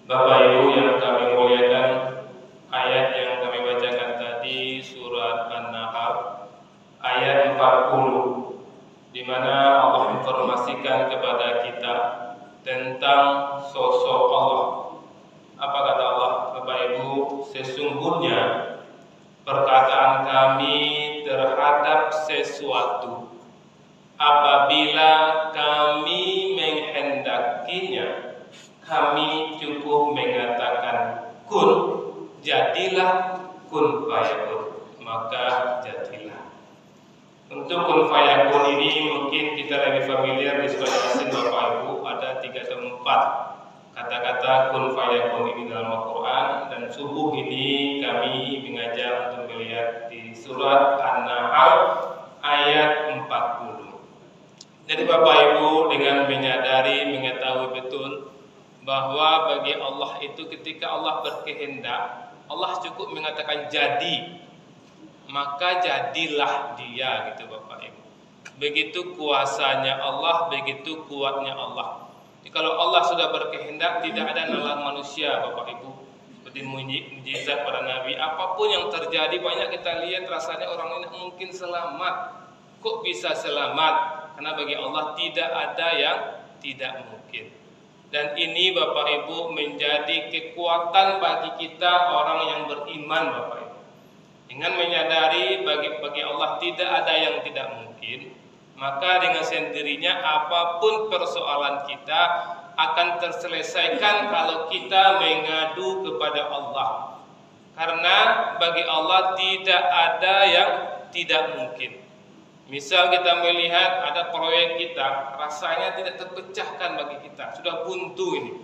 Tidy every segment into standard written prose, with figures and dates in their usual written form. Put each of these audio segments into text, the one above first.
Bapak Ibu yang kami muliakan, ayat yang kami bacakan tadi surat An-Nahl ayat 40, di mana Allah informasikan kepada kita tentang sosok Allah. Apa kata Allah? Bapak Ibu, sesungguhnya perkataan kami terhadap sesuatu apabila kami menghendakinya, kami cukup mengatakan kun, jadilah, kun fayakun, maka jadilah. Untuk kun fayakun ini mungkin kita lebih familiar di surat Yasin Bapak Ibu, ada 3 tempat kata-kata kun fayakun ini dalam Al-Quran, dan subuh ini kami mengajar untuk melihat di surat An-Nahl ayat 40. Jadi Bapak Ibu, dengan mengetahui betul bahwa bagi Allah itu ketika Allah berkehendak, Allah cukup mengatakan jadi, maka jadilah dia, gitu Bapak Ibu. Begitu kuasanya Allah, begitu kuatnya Allah. Jadi kalau Allah sudah berkehendak, tidak ada nalar manusia Bapak Ibu. Seperti mujizat para nabi, apapun yang terjadi, banyak kita lihat rasanya orang ini mungkin selamat. Kok bisa selamat? Karena bagi Allah tidak ada yang tidak mungkin. Dan ini Bapak Ibu menjadi kekuatan bagi kita orang yang beriman Bapak Ibu. Dengan menyadari bagi Allah tidak ada yang tidak mungkin, maka dengan sendirinya apapun persoalan kita akan terselesaikan kalau kita mengadu kepada Allah. Karena bagi Allah tidak ada yang tidak mungkin. Misal kita melihat ada proyek kita, rasanya tidak terpecahkan bagi kita, sudah buntu ini,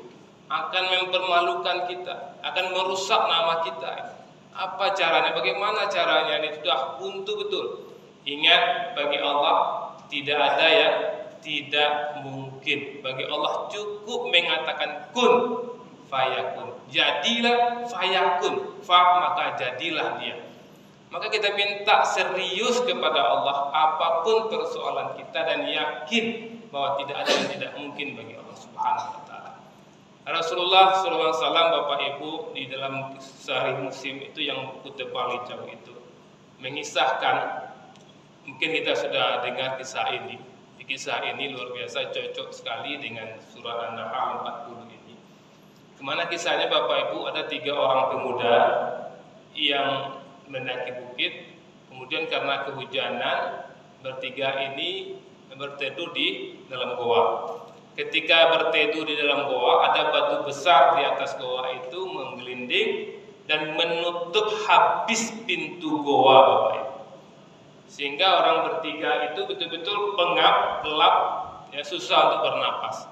akan mempermalukan kita, akan merusak nama kita. Apa caranya? Bagaimana caranya? Ini sudah buntu betul. Ingat, bagi Allah tidak ada yang tidak mungkin. Bagi Allah cukup mengatakan kun fayakun, jadilah, fayakun, fa, maka jadilah dia. Maka kita minta serius kepada Allah apapun persoalan kita, dan yakin bahwa tidak ada yang tidak mungkin bagi Allah Subhanahu wa taala. Rasulullah SAW Bapak Ibu di dalam Sahih Muslim itu yang buku tebal hijau itu mengisahkan, mungkin kita sudah dengar kisah ini. Kisah ini luar biasa cocok sekali dengan surah An-Nahl 40 ini. Kemana kisahnya Bapak Ibu, ada 3 orang pemuda yang mendaki bukit, kemudian karena kehujanan bertiga ini berteduh di dalam goa. Ketika berteduh di dalam goa, ada batu besar di atas goa itu menggelinding dan menutup habis pintu goa Bapak Ibu. Sehingga orang bertiga itu betul-betul pengap, gelap, ya, susah untuk bernapas.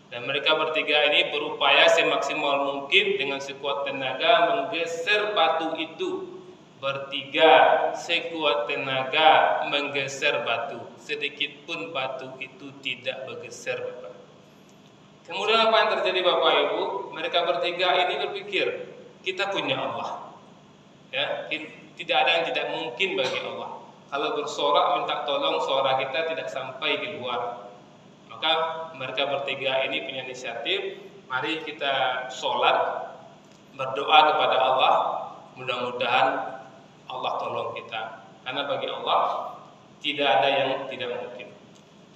Dan mereka bertiga ini berupaya semaksimal mungkin dengan sekuat tenaga menggeser batu itu. Bertiga sekuat tenaga menggeser batu, sedikit pun batu itu tidak bergeser Bapak. Kemudian apa yang terjadi Bapak Ibu? Mereka bertiga ini berpikir, kita punya Allah, ya, tidak ada yang tidak mungkin bagi Allah. Kalau bersorak minta tolong, suara kita tidak sampai keluar. Maka mereka bertiga ini punya inisiatif, mari kita sholat, berdoa kepada Allah, mudah-mudahan Allah tolong kita. Karena bagi Allah tidak ada yang tidak mungkin.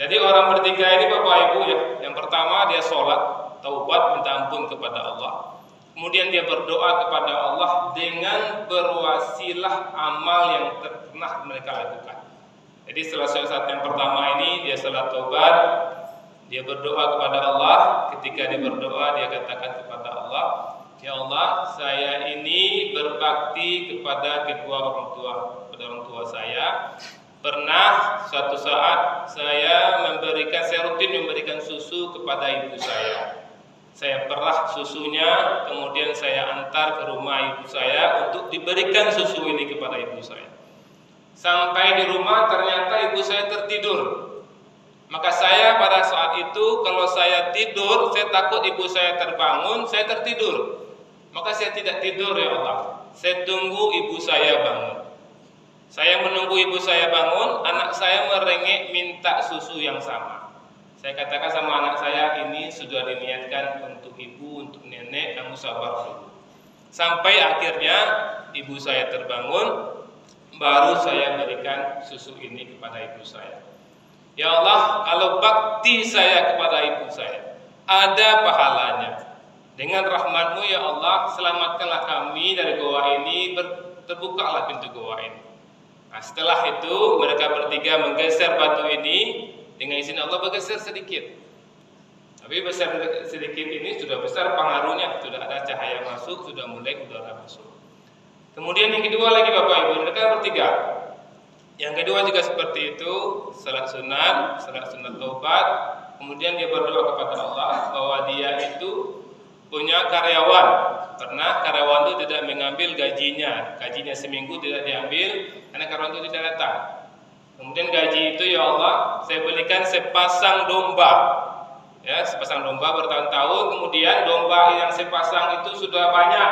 Jadi orang bertiga ini Bapak Ibu, ya, yang pertama dia sholat, taubat, minta ampun kepada Allah. Kemudian dia berdoa kepada Allah dengan berwasilah amal yang pernah mereka lakukan. Jadi setelah saat yang pertama ini dia sholat taubat, dia berdoa kepada Allah. Ketika dia berdoa, dia katakan kepada Allah, ya Allah, saya ini berbakti kepada kedua orang tua saya. Pernah suatu saat saya rutin memberikan susu kepada ibu saya. Saya perah susunya, kemudian saya antar ke rumah ibu saya untuk diberikan susu ini kepada ibu saya. Sampai di rumah ternyata ibu saya tertidur. Maka saya pada saat itu kalau saya tidur, saya takut ibu saya terbangun, saya tertidur. Maka saya tidak tidur, ya Allah. Saya tunggu ibu saya bangun. Saya menunggu ibu saya bangun, anak saya merengek minta susu yang sama. Saya katakan sama anak saya, ini sudah diniatkan untuk ibu, untuk nenek, kamu sabar dulu. Sampai akhirnya ibu saya terbangun, baru saya berikan susu ini kepada ibu saya. Ya Allah, kalau bakti saya kepada ibu saya ada pahalanya. Dengan rahmat-Mu ya Allah, selamatkanlah kami dari goa ini, terbukalah pintu goa ini. Nah, setelah itu mereka bertiga menggeser batu ini, dengan izin Allah bergeser sedikit. Tapi besar sedikit ini sudah besar pengaruhnya, sudah ada cahaya masuk, sudah mulai udara masuk. Kemudian yang kedua lagi Bapak Ibu, mereka bertiga. Yang kedua juga seperti itu, salat sunat taubat. Kemudian dia berdoa kepada Allah bahwa dia itu punya karyawan. Karena karyawan itu tidak mengambil gajinya seminggu tidak diambil karena karyawan itu tidak datang. Kemudian gaji itu ya Allah, saya belikan sepasang domba. Ya, sepasang domba bertahun-tahun, kemudian domba yang sepasang itu sudah banyak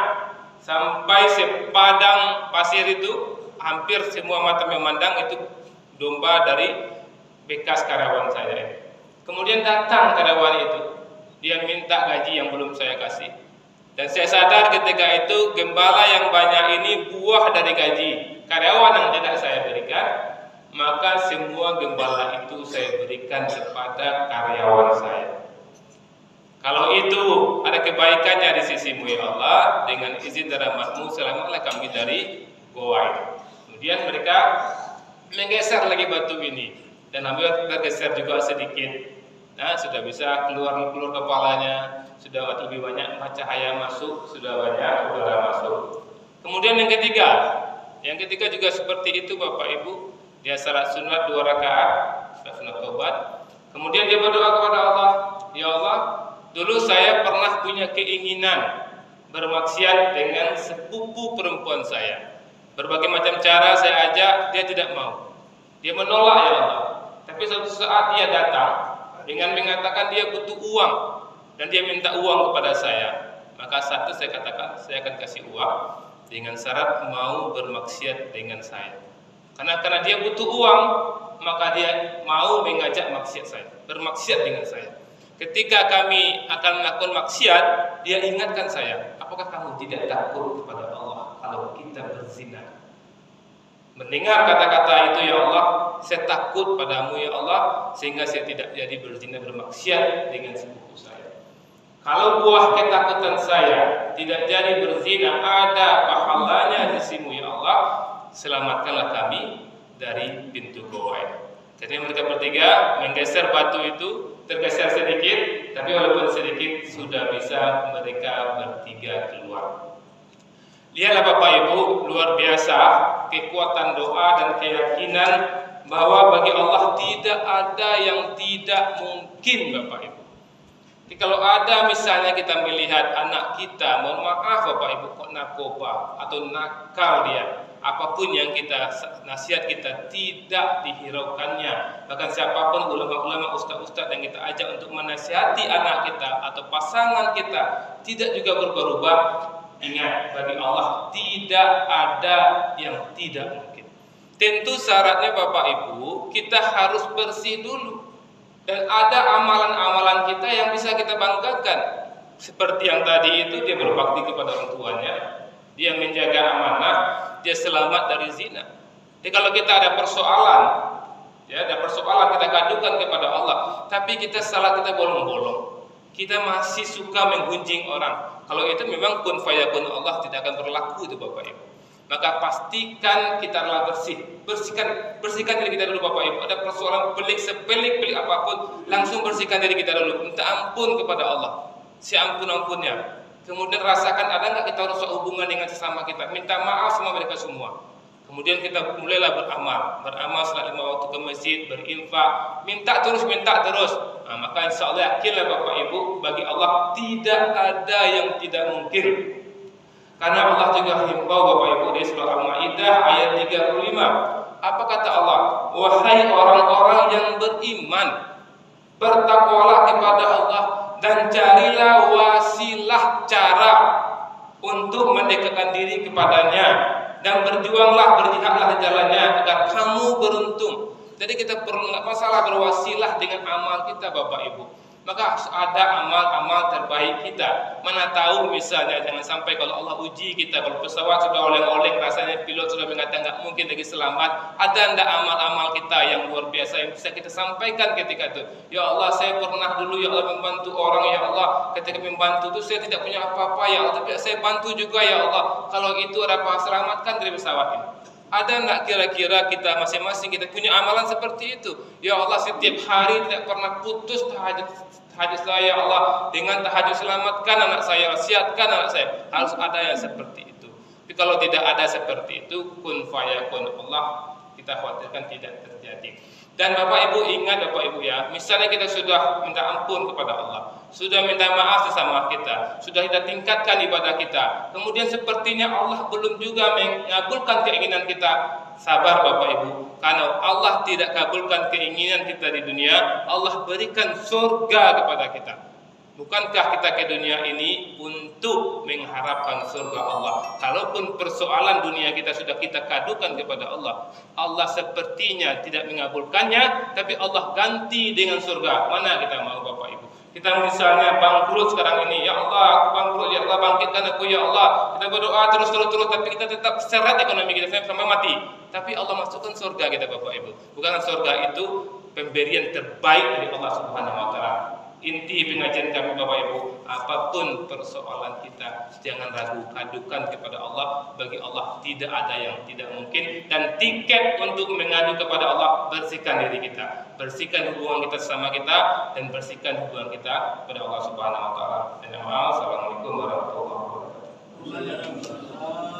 sampai sepadang pasir itu hampir semua mata memandang itu domba dari bekas karyawan saya. Kemudian datang karyawan itu, dia minta gaji yang belum saya kasih. Dan saya sadar ketika itu gembala yang banyak ini buah dari gaji karyawan yang tidak saya berikan, maka semua gembala itu saya berikan kepada karyawan saya. Kalau itu ada kebaikannya di sisi-Mu ya Allah, dengan izin dan rahmat-Mu selamatlah kami dari goa ini. Kemudian mereka menggeser lagi batu ini dan hampir tergeser juga sedikit. Nah, sudah bisa keluar kepalanya, sudah lebih banyak cahaya masuk, sudah banyak udara masuk. Kemudian yang ketiga juga seperti itu Bapak Ibu, dia salat sunat 2 rakaat, sunat taubat. Kemudian dia berdoa kepada Allah, ya Allah, dulu saya pernah punya keinginan bermaksiat dengan sepupu perempuan saya. Berbagai macam cara saya ajak, dia tidak mau. Dia menolak ya Allah. Tapi suatu saat dia datang dengan mengatakan dia butuh uang dan dia minta uang kepada saya. Maka satu saya katakan, saya akan kasih uang dengan syarat mau bermaksiat dengan saya. Karena dia butuh uang, maka dia mau mengajak maksiat saya, bermaksiat dengan saya. Ketika kami akan melakukan maksiat, dia ingatkan saya, apakah kamu tidak takut kepada Allah kalau kita berzina? Mendengar kata-kata itu ya Allah, saya takut padamu ya Allah, sehingga saya tidak jadi berzina bermaksiat dengan sepupu saya. Kalau buah ketakutan saya tidak jadi berzina, ada pahalanya di sisi-Mu ya Allah, selamatkanlah kami dari pintu goa ini. Jadi mereka bertiga menggeser batu itu, tergeser sedikit, tapi walaupun sedikit sudah bisa mereka bertiga keluar. Lihatlah Bapak Ibu, luar biasa kekuatan doa dan keyakinan bahwa bagi Allah tidak ada yang tidak mungkin Bapak Ibu. Jadi kalau ada misalnya kita melihat anak kita, mohon maaf Bapak Ibu, kok narkoba atau nakal dia, apapun yang kita nasihat kita tidak dihiraukannya. Bahkan siapapun ulama-ulama, ustaz-ustaz yang kita ajak untuk menasihati anak kita atau pasangan kita tidak juga berubah-ubah. Ingat, bagi Allah tidak ada yang tidak mungkin. Tentu syaratnya Bapak Ibu, kita harus bersih dulu. Dan ada amalan-amalan kita yang bisa kita banggakan. Seperti yang tadi itu, dia berbakti kepada orang tuanya, dia menjaga amanah, dia selamat dari zina. Jadi kalau kita ada persoalan, ya ada persoalan kita gadukan kepada Allah, tapi kita salah, kita bolong-bolong, kita masih suka menggunjing orang. Kalau itu memang kun fayakun, Allah tidak akan berlaku itu Bapak Ibu. Maka pastikan kita adalah bersih. Bersihkan diri kita dulu Bapak Ibu. Ada persoalan sepelik apapun, langsung bersihkan diri kita dulu. Minta ampun kepada Allah, seampun-ampunnya. Kemudian rasakan ada nggak kita rusak hubungan dengan sesama kita. Minta maaf sama mereka semua. Kemudian kita mulailah beramal salat 5 waktu ke masjid, berinfak, minta terus. Nah, maka insya Allah yakinlah Bapak Ibu, bagi Allah tidak ada yang tidak mungkin. Karena Allah juga himbau Bapak Ibu di surah Al-Maidah ayat 35. Apa kata Allah? Wahai orang-orang yang beriman, bertakwalah kepada Allah dan carilah wasilah cara untuk mendekatkan diri kepadanya, dan berjuanglah, berjihadlah di jalannya agar kamu beruntung. Jadi kita perlu, nggak masalah berwasilah dengan amal kita Bapak Ibu. Maka harus ada amal-amal terbaik kita. Mana tahu misalnya, jangan sampai kalau Allah uji kita, kalau pesawat sudah oleng-oleng, rasanya pilot sudah mengatakan nggak mungkin lagi selamat, ada ndak amal-amal kita yang luar biasa yang bisa kita sampaikan ketika itu? Ya Allah, saya pernah dulu ya Allah membantu orang, ya Allah, ketika membantu itu saya tidak punya apa-apa ya Allah, tapi saya bantu juga ya Allah. Kalau itu dapat selamatkan dari pesawat ini. Ada enggak kira-kira kita masing-masing kita punya amalan seperti itu? Ya Allah, setiap hari tidak pernah putus tahajud saya, ya Allah, dengan tahajud selamatkan anak saya, wasiatkan anak saya. Harus ada yang seperti itu. Tapi kalau tidak ada seperti itu, kun fayakun, Allah kita khawatirkan tidak terjadi. Dan Bapak Ibu ingat Bapak Ibu ya, misalnya kita sudah minta ampun kepada Allah, sudah minta maaf sesama kita, sudah kita tingkatkan ibadah kita, kemudian sepertinya Allah belum juga mengabulkan keinginan kita. Sabar Bapak Ibu, karena Allah tidak kabulkan keinginan kita di dunia, Allah berikan surga kepada kita. Bukankah kita ke dunia ini untuk mengharapkan surga Allah? Kalaupun persoalan dunia kita sudah kita kadukan kepada Allah, Allah sepertinya tidak mengabulkannya, tapi Allah ganti dengan surga. Mana kita mau Bapak Ibu? Kita misalnya bangkrut sekarang ini, ya Allah aku bangkrut, ya Allah bangkitkan aku, ya Allah. Kita berdoa terus, tapi kita tetap seret ekonomi kita sampai mati. Tapi Allah masukkan surga kita Bapak Ibu. Bukan surga itu pemberian terbaik dari Allah Subhanahu Wa Taala. Inti pengajian kami Bapak Ibu, apapun persoalan kita, jangan ragu, adukan kepada Allah. Bagi Allah tidak ada yang tidak mungkin. Dan tiket untuk mengadu kepada Allah, bersihkan diri kita, bersihkan hubungan kita sama kita, dan bersihkan hubungan kita kepada Allah Subhanahu Wa Taala. Assalamualaikum warahmatullahi wabarakatuh.